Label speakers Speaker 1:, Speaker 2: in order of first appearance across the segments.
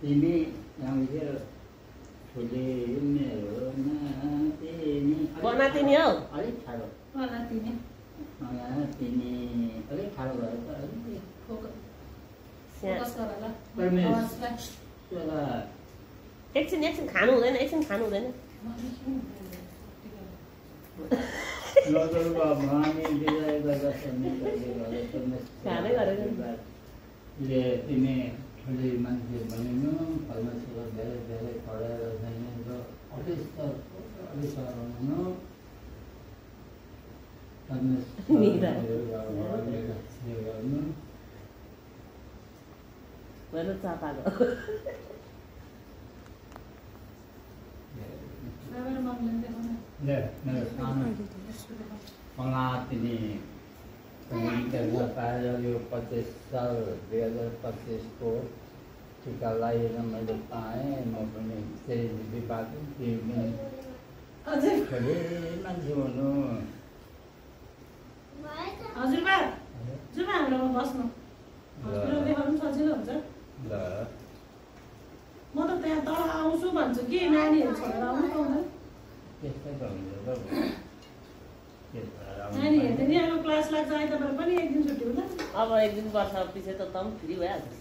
Speaker 1: तिमी यहाँ ठुले मेरो नातिनी
Speaker 2: नातिनी हौ
Speaker 1: अलिक ठाडो
Speaker 3: नातिनी
Speaker 1: नातिनी अलिक ठाडो भयो त अलिक
Speaker 3: फोकस गर ल
Speaker 2: एकछिन खानु हुँदैन एकछिन खानु हुँदैन
Speaker 1: लजलको भवानी विजय गर्दा
Speaker 2: खानै गरेको
Speaker 1: तिमी ठुली मान्छे बनिनु परमेश्वर धेरै धेरै पढेर छैन जो अलिस्तर हुनु गर्नु
Speaker 2: मेरो चापाको
Speaker 1: तिमी पाएर यो 25 साल 2025 को टिका लगाएर मैले पाएँ म पनि त्यही विभाग मान्छे हुनु
Speaker 3: हजुरबा जुमा हाम्रोमा बस्नु हजुरले देखाउनु सजिलो हुन्छ
Speaker 1: ल
Speaker 3: म त त्यहाँ तल आउँछु भन्छु कि नानीहरू छोडेर आउनु पाउँदैन
Speaker 1: त्यस्तै त हुन्छ
Speaker 3: नानीहरू त नि अब क्लास लाग्छ आइतबार पनि एक दिन छुट्टी हुन्छ
Speaker 2: अब एक दिन वर्ष पछि त तम फ्री भइहाल्छ नि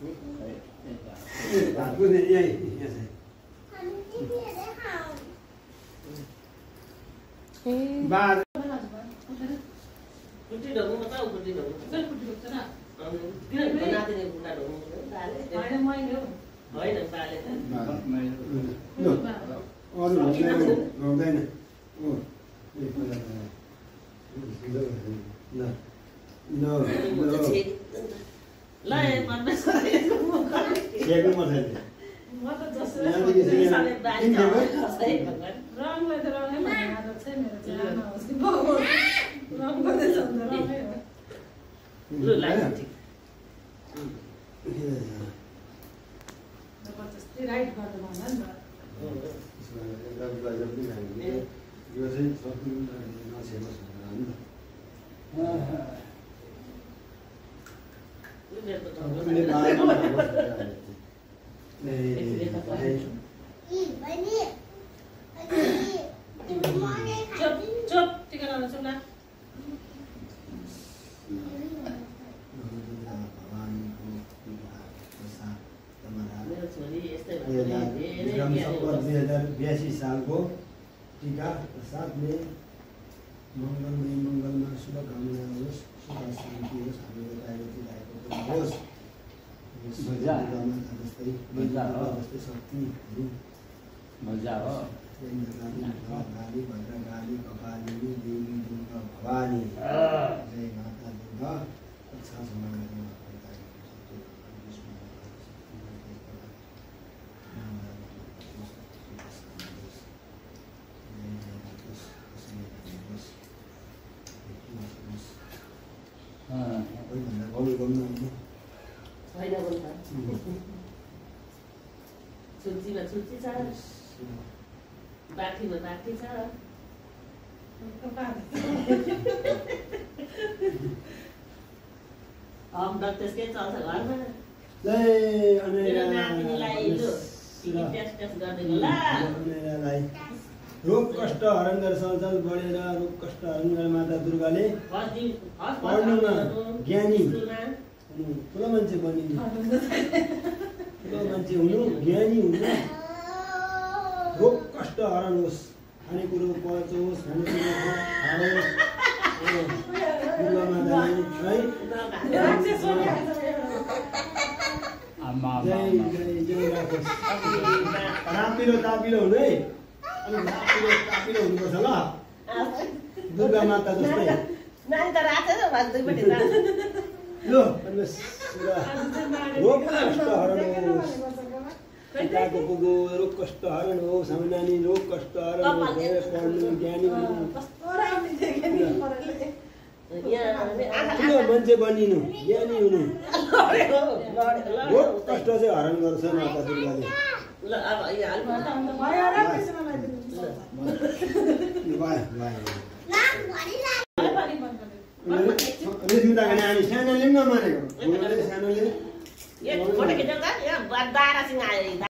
Speaker 2: कुटी ढोग्नु मात्र कुटी ढोग्नु नातिनी कुटा ढोग्नु होइन बाले म त जसरी रङले त रङै भन्ने आदत छ मेरो चाहिँ आमा होस् कि बाउ होस् रङ गर्दैछ भने त रङै हो जबरजस्ती राइट गर्नु भन्दा नि चुप टिका लगाउनु चुप न
Speaker 4: विक्रम संवत 2082 सालको टीका प्रसाद में मंगलमय शुभकामना होस् सुख शान्ति होस् हामीले गायत्री गाएको पनि होस् जस्तै शक्तिहरू
Speaker 1: मजा हो
Speaker 4: गाली भद्रकाली कपालिनी देवी दुर्गा भवानी जय माता दुर्गा अच्छा समाजमा
Speaker 2: छुच्चीमा छुच्ची छ बाठीमा बाठी छ त्यसकै चल्छ घरमा नातिनीलाई टेस्ट गरिदिनु ल
Speaker 4: रोग कष्ट हरण गरेर सञ्चाल बढेर रोग कष्ट हरण गरेर माता दुर्गाले पढ्नुमा ज्ञानी ठुलो मान्छे बनिनु ठुलो मान्छे हुनु ज्ञानी हुनु रोग कष्ट हरण होस् खानेकुरो पचोस् खानेकुरो खाओस् दुर्गा माताले है जय जय जय राखोस् तापिलो हुनु है तापिलो हुनुपर्छ ल दुर्गा माता जस्तै
Speaker 2: नानी त राख्छ भात दुईपट्टि राख्छ
Speaker 4: लो रोग कष्ट हरण होस् पिताको पुगो रोग कष्ट हरण होस् हाम्रो नानी रोग कष्ट हरण होस् पढ्नु ज्ञानी हुनु ठुलो मान्छे बनिनु ज्ञानी हुनु रोग कष्ट चाहिँ हरण गर्छ माता दुर्गाले
Speaker 2: ल अब यहाँ
Speaker 4: हामी सानोले पनि नमानेको सानोले
Speaker 2: फोटो खिचेर यहाँ 12 सिंह आयो